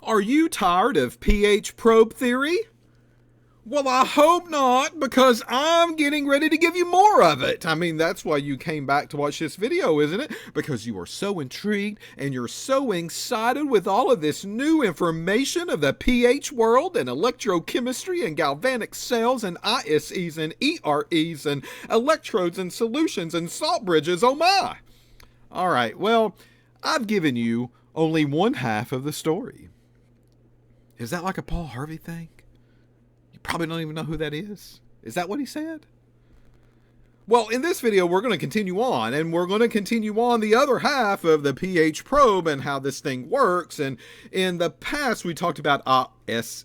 Are you tired of pH probe theory? Well, I hope not, because I'm getting ready to give you more of it. I mean, that's why you came back to watch this video, isn't it? Because you are so intrigued and you're so excited with all of this new information of the pH world and electrochemistry and galvanic cells and ISEs and EREs and electrodes and solutions and salt bridges. Oh my! All right, well, I've given you only one half of the story. Is that like a Paul Harvey thing? You probably don't even know who that is. Is that what he said? Well, in this video, we're going to continue on, and we're going to continue on the other half of the pH probe and how this thing works. And in the past, we talked about ISE,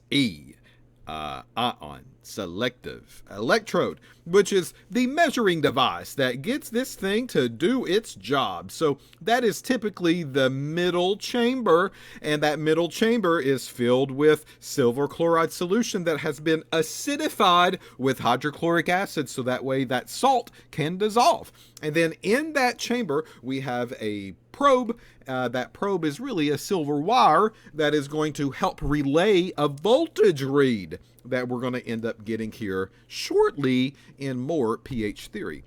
ion, selective electrode, which is the measuring device that gets this thing to do its job. So that is typically the middle chamber, and that middle chamber is filled with silver chloride solution that has been acidified with hydrochloric acid, so that way that salt can dissolve. And then in that chamber, we have a probe. That probe is really a silver wire that is going to help relay a voltage read that we're going to end up getting here shortly in more pH theory.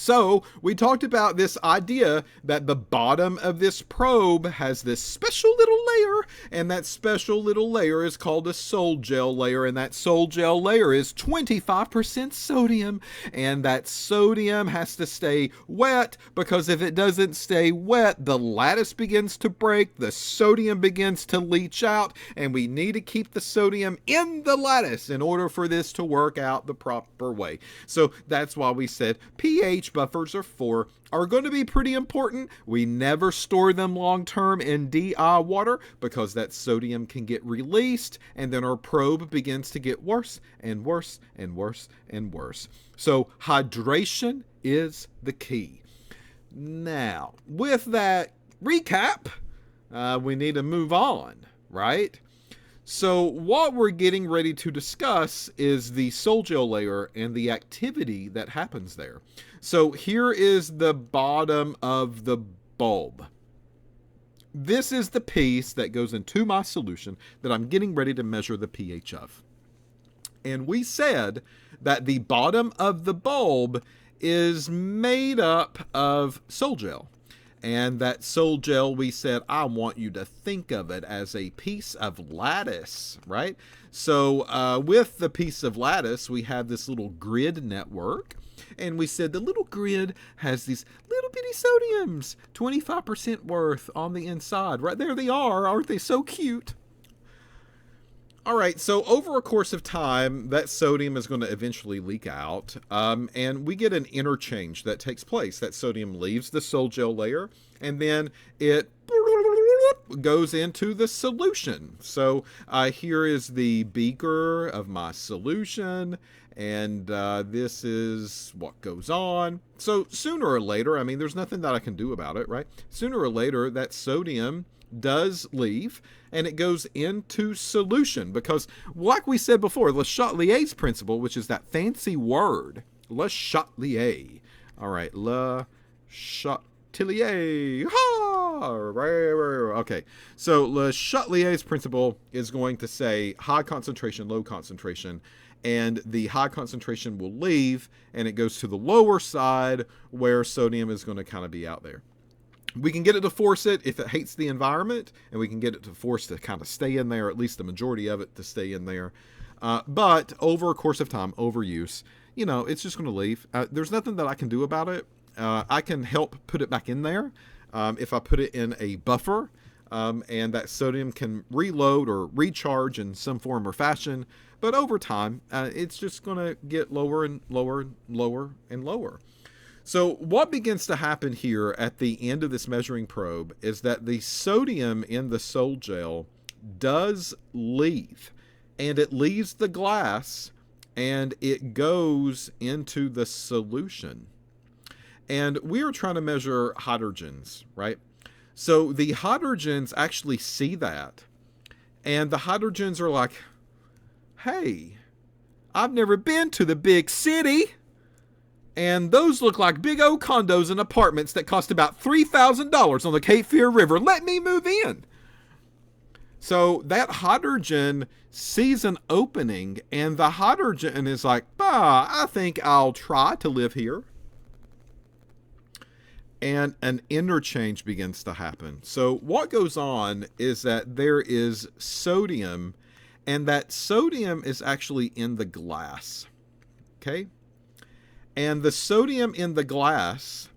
So we talked about this idea that the bottom of this probe has this special little layer, and that special little layer is called a sol gel layer, and that sol gel layer is 25% sodium, and that sodium has to stay wet, because if it doesn't stay wet, the lattice begins to break, the sodium begins to leach out, and we need to keep the sodium in the lattice in order for this to work out the proper way. So that's why we said pH buffers are going to be pretty important. We never store them long term in DI water because that sodium can get released, and then our probe begins to get worse and worse and worse and worse. So hydration is the key. Now, with that recap, we need to move on, right? So what we're getting ready to discuss is the sol gel layer and the activity that happens there. So here is the bottom of the bulb. This is the piece that goes into my solution that I'm getting ready to measure the pH of. And we said that the bottom of the bulb is made up of sol gel. And that sol gel, we said, I want you to think of it as a piece of lattice, right? So with the piece of lattice, we have this little grid network. And we said the little grid has these little bitty sodiums, 25% worth on the inside. Right there they are. Aren't they so cute? All right, so over a course of time, that sodium is going to eventually leak out, and we get an interchange that takes place. That sodium leaves the sol gel layer, and then it goes into the solution. So here is the beaker of my solution, and this is what goes on. So sooner or later, I mean, there's nothing that I can do about it, right? Sooner or later, that sodium does leave, and it goes into solution, because like we said before, Le Chatelier's principle, which is that fancy word, Le Chatelier. All right, Le Chatelier. Ha! Okay, so Le Chatelier's principle is going to say high concentration, low concentration, and the high concentration will leave, and it goes to the lower side where sodium is going to kind of be out there. We can get it to force it if it hates the environment, and we can get it to force to kind of stay in there, at least the majority of it to stay in there. But over a course of time, overuse, you know, it's just going to leave. There's nothing that I can do about it. I can help put it back in there if I put it in a buffer, and that sodium can reload or recharge in some form or fashion. But over time, it's just going to get lower and lower and lower and lower. So what begins to happen here at the end of this measuring probe is that the sodium in the sol gel does leave, and it leaves the glass, and it goes into the solution. And we are trying to measure hydrogens, right? So the hydrogens actually see that, and the hydrogens are like, hey, I've never been to the big city. And those look like big old condos and apartments that cost about $3,000 on the Cape Fear River. Let me move in. So that hydrogen sees an opening, and the hydrogen is like, I think I'll try to live here. And an interchange begins to happen. So what goes on is that there is sodium, and that sodium is actually in the glass. Okay? And the sodium in the glass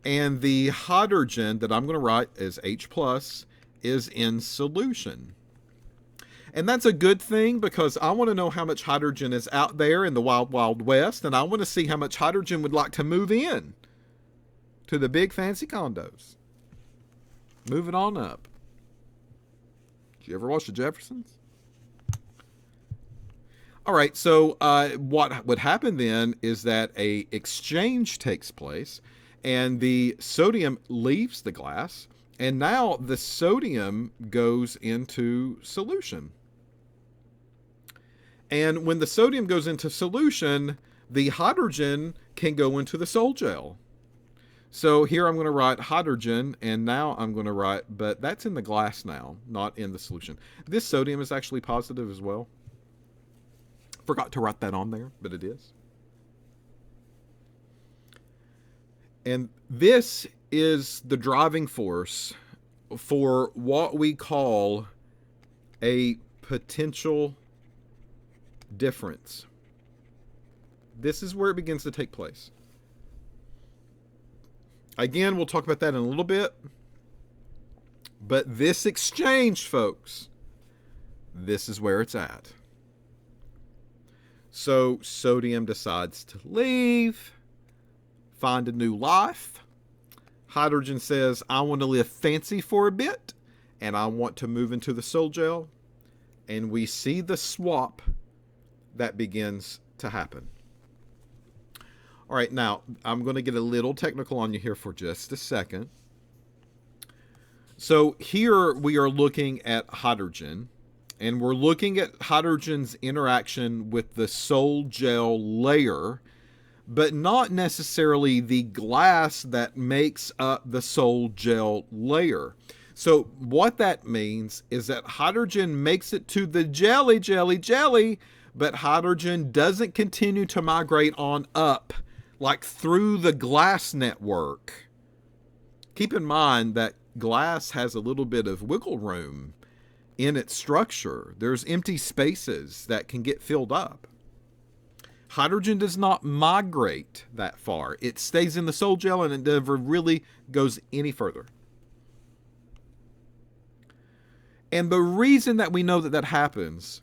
and the hydrogen that I'm going to write as H plus is in solution. And that's a good thing, because I want to know how much hydrogen is out there in the wild, wild west, and I want to see how much hydrogen would like to move in to the big fancy condos. Moving on up. Did you ever watch the Jeffersons? All right, so what would happen then is that a exchange takes place, and the sodium leaves the glass, and now the sodium goes into solution. And when the sodium goes into solution, the hydrogen can go into the sol gel. So here I'm going to write hydrogen, and now I'm going to write, but that's in the glass now, not in the solution. This sodium is actually positive as well. Forgot to write that on there, but it is. And this is the driving force for what we call a potential difference. This is where it begins to take place. Again, we'll talk about that in a little bit. But this exchange, folks, this is where it's at. So sodium decides to leave, find a new life. Hydrogen says, I want to live fancy for a bit, and I want to move into the sol gel. And we see the swap that begins to happen. All right, now I'm going to get a little technical on you here for just a second. So here we are looking at hydrogen, and we're looking at hydrogen's interaction with the sol gel layer, but not necessarily the glass that makes up the sol gel layer. So what that means is that hydrogen makes it to the jelly, but hydrogen doesn't continue to migrate on up, like through the glass network. Keep in mind that glass has a little bit of wiggle room in its structure. There's empty spaces that can get filled up. Hydrogen does not migrate that far. It stays in the sol gel, and it never really goes any further. And the reason that we know that that happens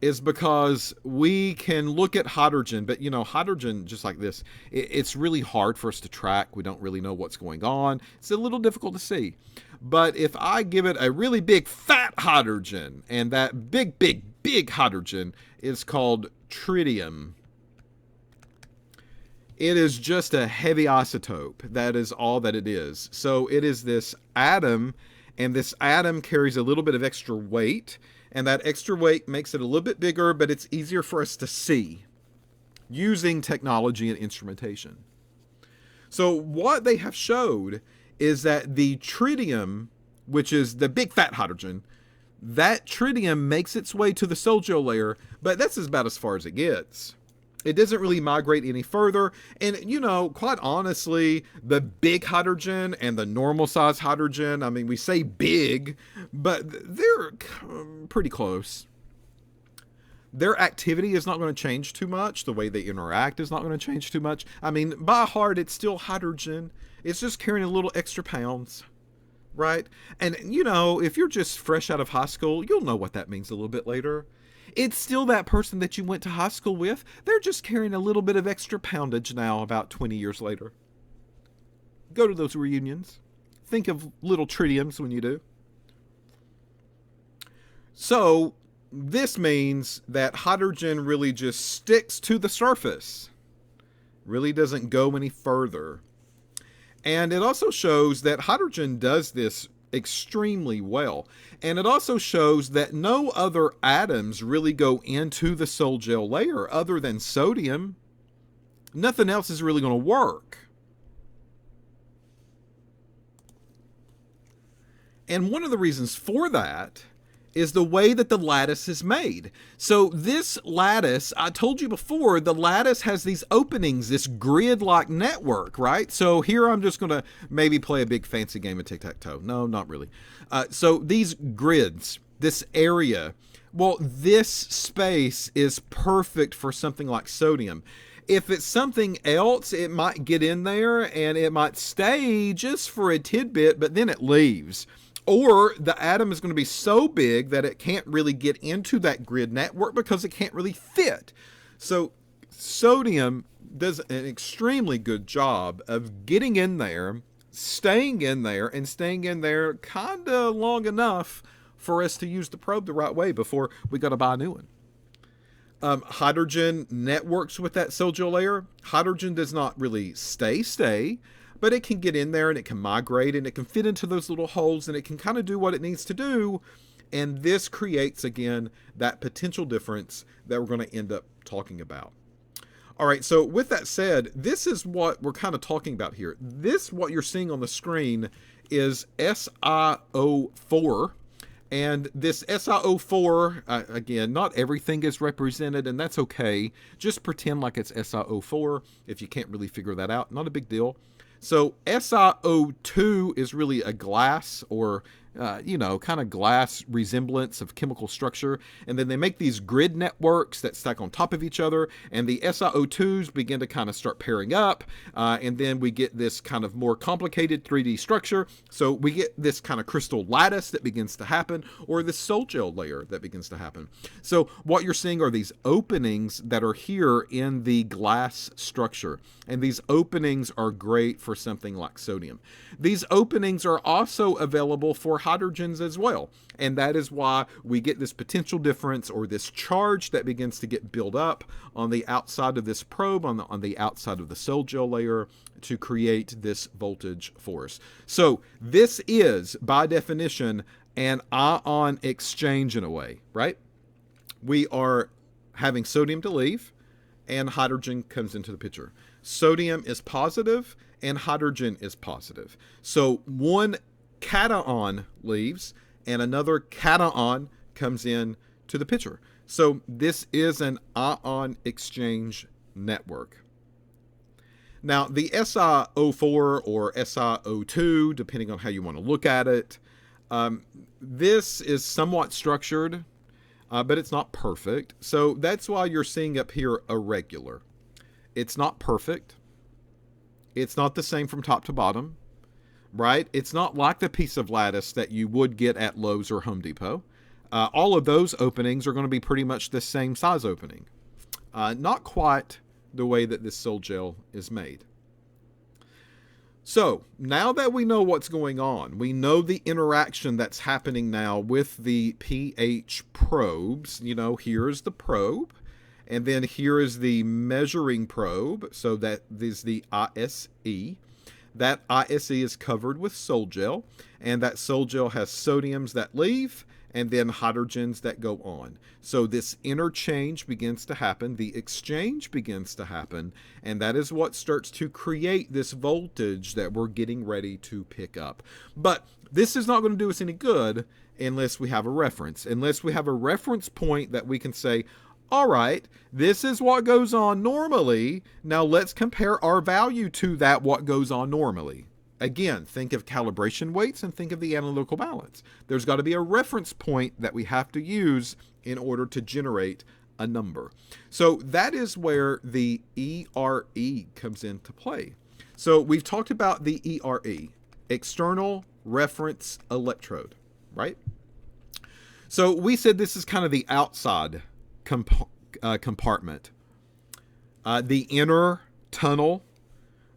is because we can look at hydrogen, but hydrogen, just like this, it's really hard for us to track. We don't really know what's going on. It's a little difficult to see. But if I give it a really big fat hydrogen, and that big hydrogen is called tritium, it is just a heavy isotope. That is all that it is. So it is this atom, and this atom carries a little bit of extra weight, and that extra weight makes it a little bit bigger, but it's easier for us to see using technology and instrumentation. So what they have showed is that the tritium, which is the big fat hydrogen, that tritium makes its way to the sol gel layer, but that's about as far as it gets. It doesn't really migrate any further. And, quite honestly, the big hydrogen and the normal size hydrogen, I mean, we say big, but they're pretty close. Their activity is not going to change too much. The way they interact is not going to change too much. I mean, by heart, it's still hydrogen. It's just carrying a little extra pounds, right? And, if you're just fresh out of high school, you'll know what that means a little bit later. It's still that person that you went to high school with. They're just carrying a little bit of extra poundage now about 20 years later. Go to those reunions. Think of little tritiums when you do. So this means that hydrogen really just sticks to the surface. Really doesn't go any further. And it also shows that hydrogen does this extremely well. And it also shows that no other atoms really go into the sol gel layer other than sodium. Nothing else is really going to work. And one of the reasons for that is the way that the lattice is made. So this lattice, I told you before, the lattice has these openings, this grid-like network, right? So here I'm just going to maybe play a big fancy game of tic-tac-toe. No, not really. So these grids, this area, well, this space is perfect for something like sodium. If it's something else, it might get in there and it might stay just for a tidbit, but then it leaves. Or the atom is going to be so big that it can't really get into that grid network because it can't really fit. So sodium does an extremely good job of getting in there, staying in there, and staying in there kind of long enough for us to use the probe the right way before we got to buy a new one. Hydrogen networks with that cell layer. Hydrogen does not really stay, but it can get in there and it can migrate and it can fit into those little holes and it can kind of do what it needs to do. And this creates, again, that potential difference that we're going to end up talking about. All right, so with that said, this is what we're kind of talking about here. What you're seeing on the screen is SiO4. And this SiO4, again, not everything is represented, and that's okay. Just pretend like it's SiO4 if you can't really figure that out. Not a big deal. So SiO2 is really a glass or, kind of glass resemblance of chemical structure. And then they make these grid networks that stack on top of each other. And the SiO2s begin to kind of start pairing up. And then we get this kind of more complicated 3D structure. So we get this kind of crystal lattice that begins to happen, or this sol gel layer that begins to happen. So what you're seeing are these openings that are here in the glass structure. And these openings are great for something like sodium. These openings are also available for hydrogens as well. And that is why we get this potential difference or this charge that begins to get built up on the outside of this probe, on the outside of the sol gel layer, to create this voltage force. So this is, by definition, an ion exchange in a way, right? We are having sodium to leave and hydrogen comes into the picture. Sodium is positive and hydrogen is positive. So one cation leaves and another cation comes in to the picture. So this is an ion exchange network. Now the SiO4 or SiO2, depending on how you want to look at it, this is somewhat structured, but it's not perfect. So that's why you're seeing up here irregular. It's not perfect. It's not the same from top to bottom, right? It's not like the piece of lattice that you would get at Lowe's or Home Depot. All of those openings are going to be pretty much the same size opening. Not quite the way that this sol gel is made. So now that we know what's going on, we know the interaction that's happening now with the pH probes. Here's the probe. And then here is the measuring probe. So that is the ISE. That ISE is covered with sol gel. And that sol gel has sodiums that leave and then hydrogens that go on. So this interchange begins to happen. The exchange begins to happen. And that is what starts to create this voltage that we're getting ready to pick up. But this is not going to do us any good unless we have a reference. Unless we have a reference point that we can say, all right, this is what goes on normally. Now let's compare our value to that what goes on normally. Again, think of calibration weights and think of the analytical balance. There's got to be a reference point that we have to use in order to generate a number. So that is where the ERE comes into play. So we've talked about the ERE, external reference electrode, right? So we said this is kind of the outside compartment. The inner tunnel,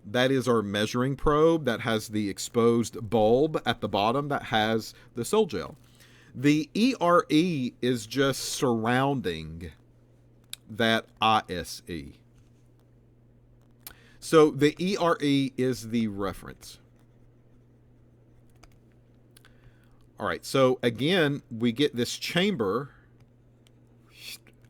that is our measuring probe that has the exposed bulb at the bottom that has the sol gel. The ERE is just surrounding that ISE. So the ERE is the reference. All right, so again, we get this chamber.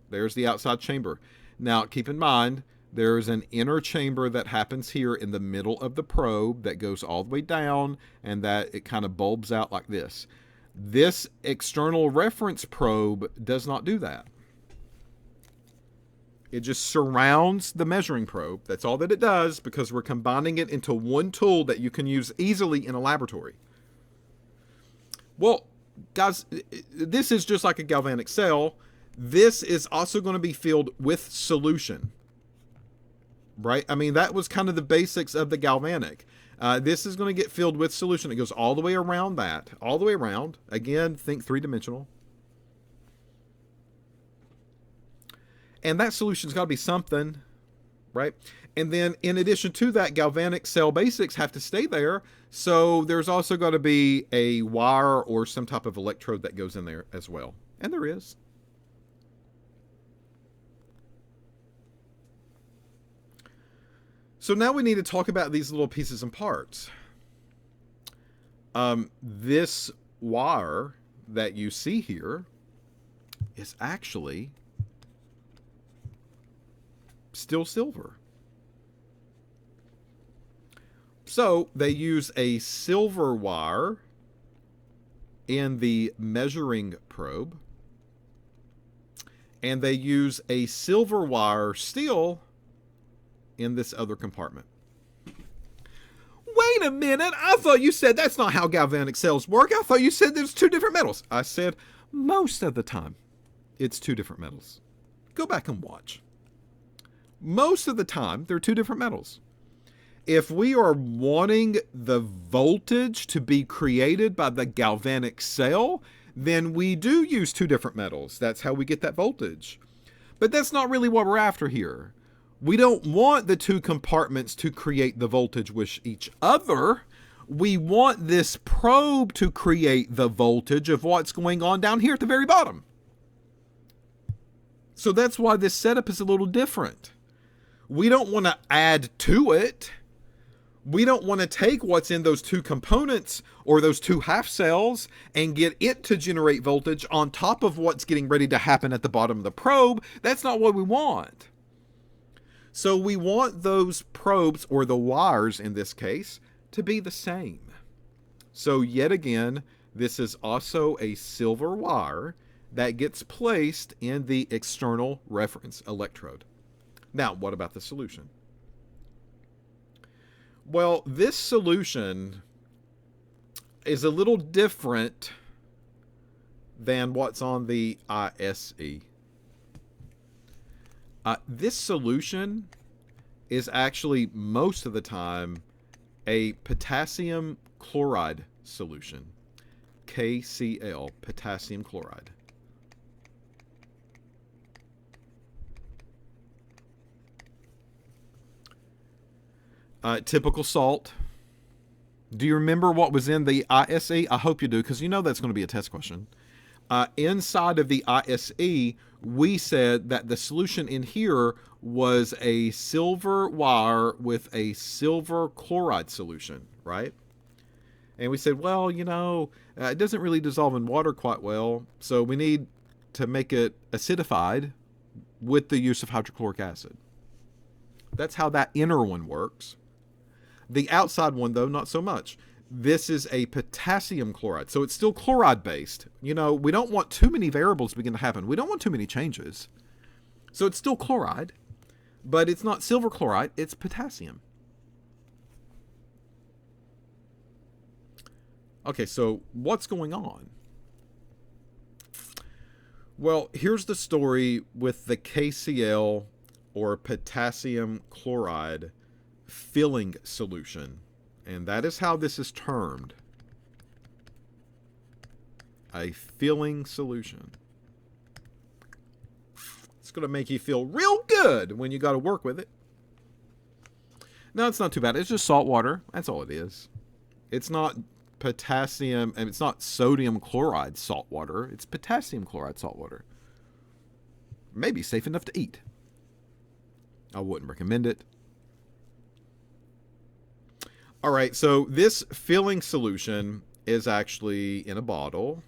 There's the outside chamber. Now, keep in mind, there is an inner chamber that happens here in the middle of the probe that goes all the way down and that it kind of bulbs out like this. This external reference probe does not do that. It just surrounds the measuring probe. That's all that it does, because we're combining it into one tool that you can use easily in a laboratory. Well, guys, this is just like a galvanic cell. This is also going to be filled with solution, right? I mean, that was kind of the basics of the galvanic. This is going to get filled with solution. It goes all the way around that, all the way around. Again, think three-dimensional. And that solution's got to be something, right? And then in addition to that, galvanic cell basics have to stay there. So there's also got to be a wire or some type of electrode that goes in there as well. And there is. So now we need to talk about these little pieces and parts. This wire that you see here is actually still silver. So they use a silver wire in the measuring probe, and they use a silver wire still in this other compartment. Wait a minute, I thought you said that's not how galvanic cells work. I thought you said there's two different metals. I said most of the time it's two different metals. Go back and watch. Most of the time, they're two different metals. If we are wanting the voltage to be created by the galvanic cell, then we do use two different metals. That's how we get that voltage. But that's not really what we're after here. We don't want the two compartments to create the voltage with each other. We want this probe to create the voltage of what's going on down here at the very bottom. So that's why this setup is a little different. We don't want to add to it. We don't want to take what's in those two components or those two half cells and get it to generate voltage on top of what's getting ready to happen at the bottom of the probe. That's not what we want. So we want those probes, or the wires in this case, to be the same. So yet again, this is also a silver wire that gets placed in the external reference electrode. Now, what about the solution? Well, this solution is a little different than what's on the ISE. This solution is actually, most of the time, a potassium chloride solution. KCl, potassium chloride. Typical salt. Do you remember what was in the ISE? I hope you do, because you know that's going to be a test question. Inside of the ISE, we said that the solution in here was a silver wire with a silver chloride solution, right? And we said, well, you know, it doesn't really dissolve in water quite well, so we need to make it acidified with the use of hydrochloric acid. That's how that inner one works. The outside one, though, not so much. This is a potassium chloride, so it's still chloride-based. You know, we don't want too many variables begin to happen. We don't want too many changes. So it's still chloride, but it's not silver chloride, it's potassium. Okay, so what's going on? Well, here's the story with the KCl, or potassium chloride, filling solution. And that is how this is termed. A filling solution. It's going to make you feel real good when you got to work with it. No, it's not too bad. It's just salt water. That's all it is. It's not potassium, and it's not sodium chloride salt water. It's potassium chloride salt water. Maybe safe enough to eat. I wouldn't recommend it. All right, so this filling solution is actually in a bottle,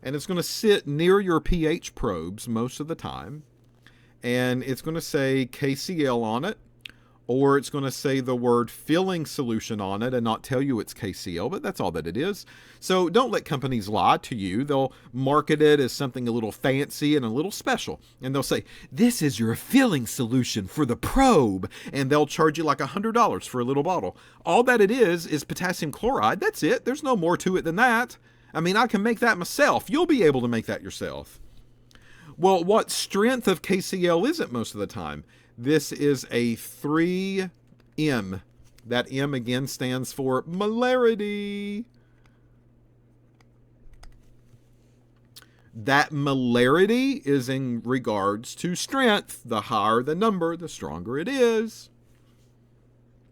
and it's going to sit near your pH probes most of the time, and it's going to say KCl on it, or it's going to say the word filling solution on it and not tell you it's KCl, but that's all that it is. So don't let companies lie to you. They'll market it as something a little fancy and a little special. And they'll say, this is your filling solution for the probe. And they'll charge you like $100 for a little bottle. All that it is potassium chloride. That's it. There's no more to it than that. I mean, I can make that myself. You'll be able to make that yourself. Well, what strength of KCl is it most of the time? This is a 3M. That M again stands for molarity. That molarity is in regards to strength. The higher the number, the stronger it is.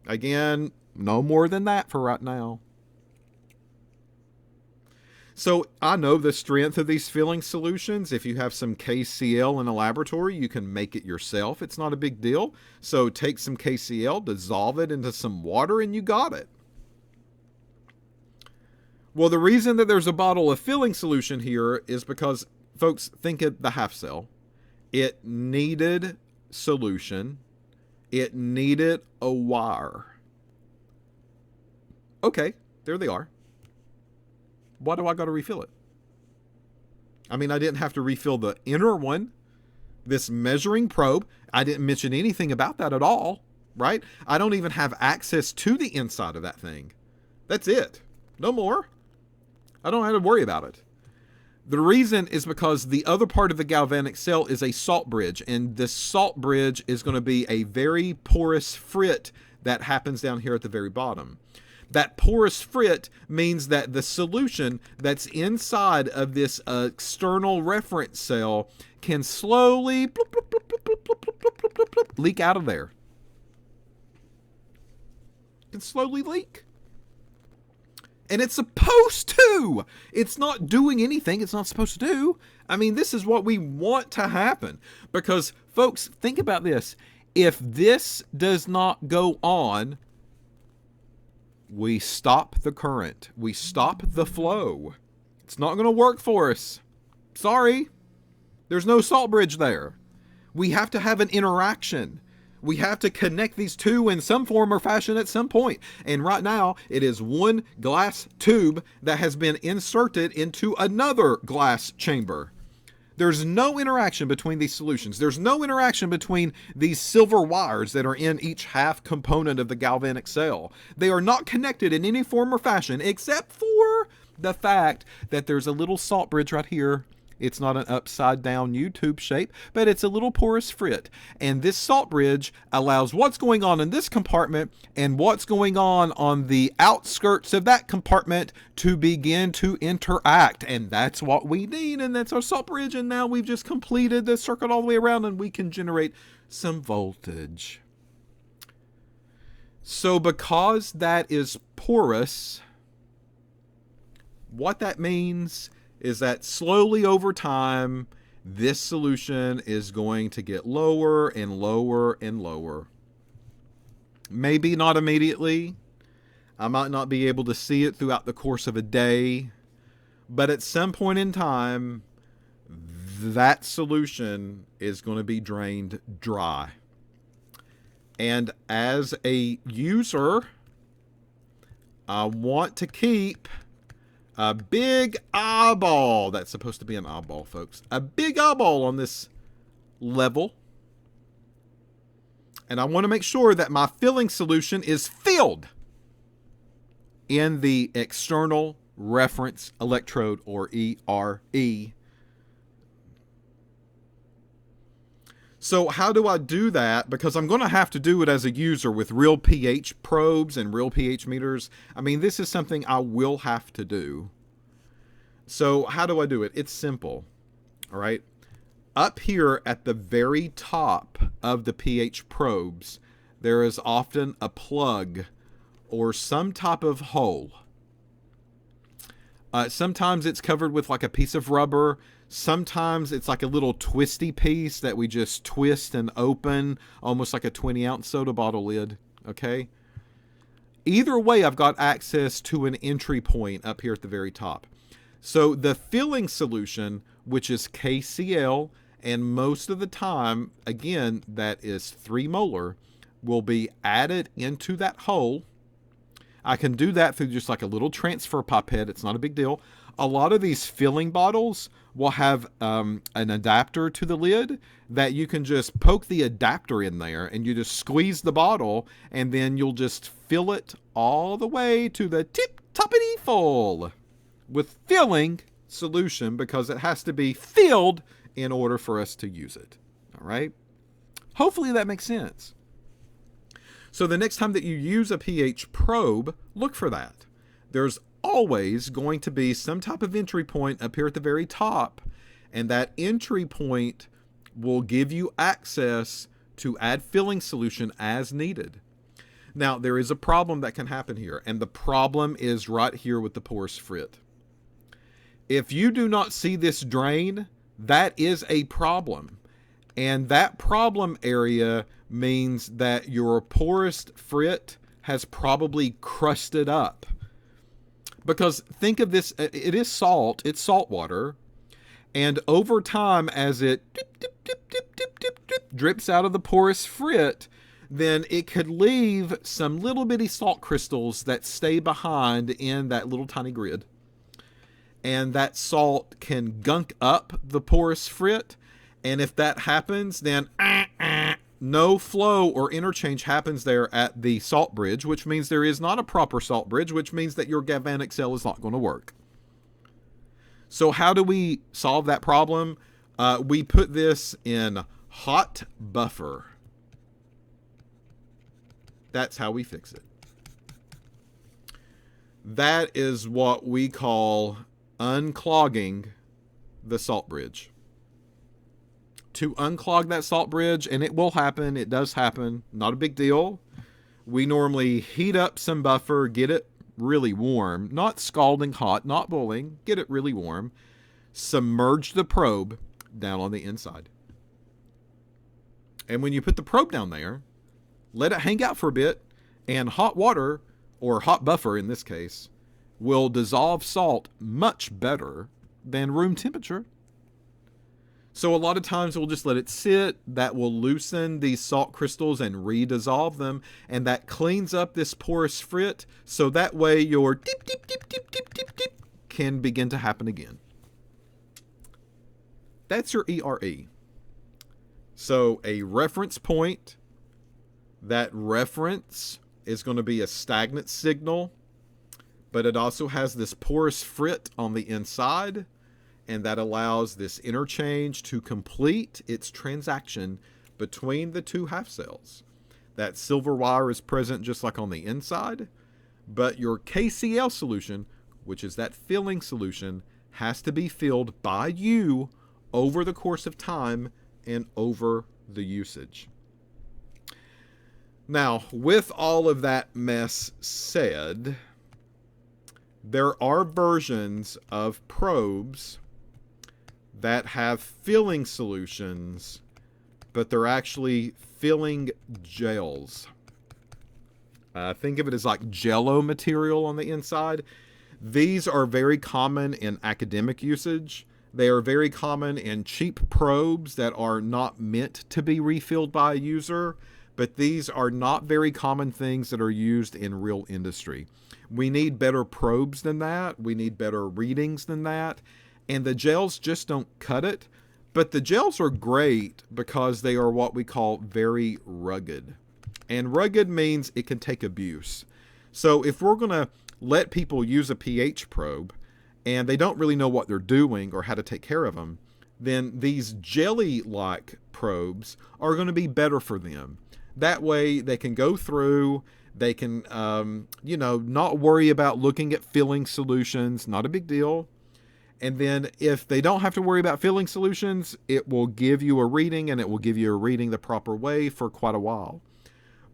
Again, no more than that for right now. So I know the strength of these filling solutions. If you have some KCl in a laboratory, you can make it yourself. It's not a big deal. So take some KCl, dissolve it into some water, and you got it. Well, the reason that there's a bottle of filling solution here is because, folks, think of the half cell. It needed solution. It needed a wire. Okay, there they are. Why do I got to refill it? I mean, I didn't have to refill the inner one, this measuring probe. I didn't mention anything about that at all, right? I don't even have access to the inside of that thing. That's it. No more. I don't have to worry about it. The reason is because the other part of the galvanic cell is a salt bridge, and this salt bridge is going to be a very porous frit that happens down here at the very bottom. That porous frit means that the solution that's inside of this external reference cell can slowly leak out of there. It can slowly leak. And it's supposed to. It's not doing anything it's not supposed to do. I mean, this is what we want to happen. Because, folks, think about this. If this does not go on, we stop the current. We stop the flow. It's not going to work for us. Sorry. There's no salt bridge there. We have to have an interaction. We have to connect these two in some form or fashion at some point. And right now, it is one glass tube that has been inserted into another glass chamber. There's no interaction between these solutions. There's no interaction between these silver wires that are in each half component of the galvanic cell. They are not connected in any form or fashion except for the fact that there's a little salt bridge right here. It's not an upside down U-tube shape, but it's a little porous frit. And this salt bridge allows what's going on in this compartment and what's going on the outskirts of that compartment to begin to interact. And that's what we need, and that's our salt bridge. And now we've just completed the circuit all the way around, and we can generate some voltage. So because that is porous, what that means is that slowly over time, this solution is going to get lower and lower and lower. Maybe not immediately. I might not be able to see it throughout the course of a day. But at some point in time, that solution is going to be drained dry. And as a user, I want to keep a big eyeball. That's supposed to be an eyeball, folks. A big eyeball on this level. And I want to make sure that my filling solution is filled in the external reference electrode, or ERE. So how do I do that? Because I'm going to have to do it as a user with real pH probes and real pH meters. I mean, this is something I will have to do. So how do I do it? It's simple. All right. Up here at the very top of the pH probes, there is often a plug or some type of hole. Sometimes it's covered with like a piece of rubber. Sometimes it's like a little twisty piece that we just twist and open, almost like a 20-ounce soda bottle lid, okay? Either way, I've got access to an entry point up here at the very top. So the filling solution, which is KCl, and most of the time, again, that is 3 molar, will be added into that hole. I can do that through just like a little transfer pipette. It's not a big deal. A lot of these filling bottles will have an adapter to the lid that you can just poke the adapter in there and you just squeeze the bottle and then you'll just fill it all the way to the tip-toppity full with filling solution, because it has to be filled in order for us to use it. All right? Hopefully that makes sense. So the next time that you use a pH probe, look for that. There's always going to be some type of entry point up here at the very top, and that entry point will give you access to add filling solution as needed. Now, there is a problem that can happen here, and the problem is right here with the porous frit. If you do not see this drain, that is a problem. And that problem area means that your porous frit has probably crusted up. Because think of this, it is salt, it's salt water, and over time as it drips out of the porous frit, then it could leave some little bitty salt crystals that stay behind in that little tiny grid. And that salt can gunk up the porous frit, and if that happens, then no flow or interchange happens there at the salt bridge, which means there is not a proper salt bridge, which means that your galvanic cell is not going to work. So how do we solve that problem? We put this in hot buffer. That's how we fix it. That is what we call unclogging the salt bridge. To unclog that salt bridge, and it will happen, it does happen, not a big deal. We normally heat up some buffer, get it really warm, not scalding hot, not boiling, get it really warm. Submerge the probe down on the inside. And when you put the probe down there, let it hang out for a bit, and hot water, or hot buffer in this case, will dissolve salt much better than room temperature. So a lot of times we'll just let it sit. That will loosen these salt crystals and redissolve them, and that cleans up this porous frit, so that way your dip, dip, dip, dip, dip, dip, dip can begin to happen again. That's your ERE. So a reference point, that reference is going to be a stagnant signal, but it also has this porous frit on the inside, and that allows this interchange to complete its transaction between the two half cells. That silver wire is present just like on the inside, but your KCl solution, which is that filling solution, has to be filled by you over the course of time and over the usage. Now, with all of that mess said, there are versions of probes that have filling solutions, but they're actually filling gels. Think of it as like jello material on the inside. These are very common in academic usage. They are very common in cheap probes that are not meant to be refilled by a user, but these are not very common things that are used in real industry. We need better probes than that. We need better readings than that. And the gels just don't cut it. But the gels are great because they are what we call very rugged. And rugged means it can take abuse. So if we're going to let people use a pH probe and they don't really know what they're doing or how to take care of them, then these jelly-like probes are going to be better for them. That way they can go through, they can, not worry about looking at filling solutions, not a big deal. And then if they don't have to worry about filling solutions, it will give you a reading, and it will give you a reading the proper way for quite a while.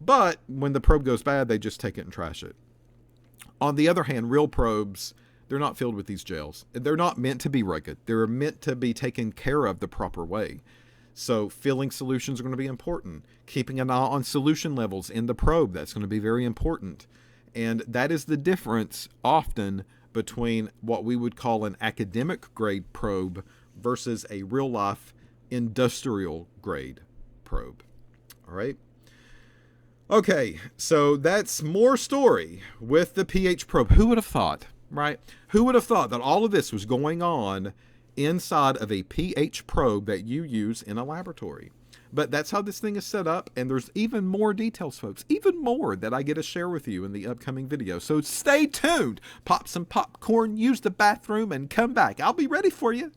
But when the probe goes bad, they just take it and trash it. On the other hand, real probes, they're not filled with these gels. They're not meant to be rugged. They're meant to be taken care of the proper way. So filling solutions are going to be important. Keeping an eye on solution levels in the probe, that's going to be very important. And that is the difference often between what we would call an academic grade probe versus a real life industrial grade probe. All right. Okay, so that's more story with the pH probe. Who would have thought, right? Who would have thought that all of this was going on inside of a pH probe that you use in a laboratory? But that's how this thing is set up, and there's even more details, folks, even more that I get to share with you in the upcoming video. So stay tuned, pop some popcorn, use the bathroom, and come back. I'll be ready for you.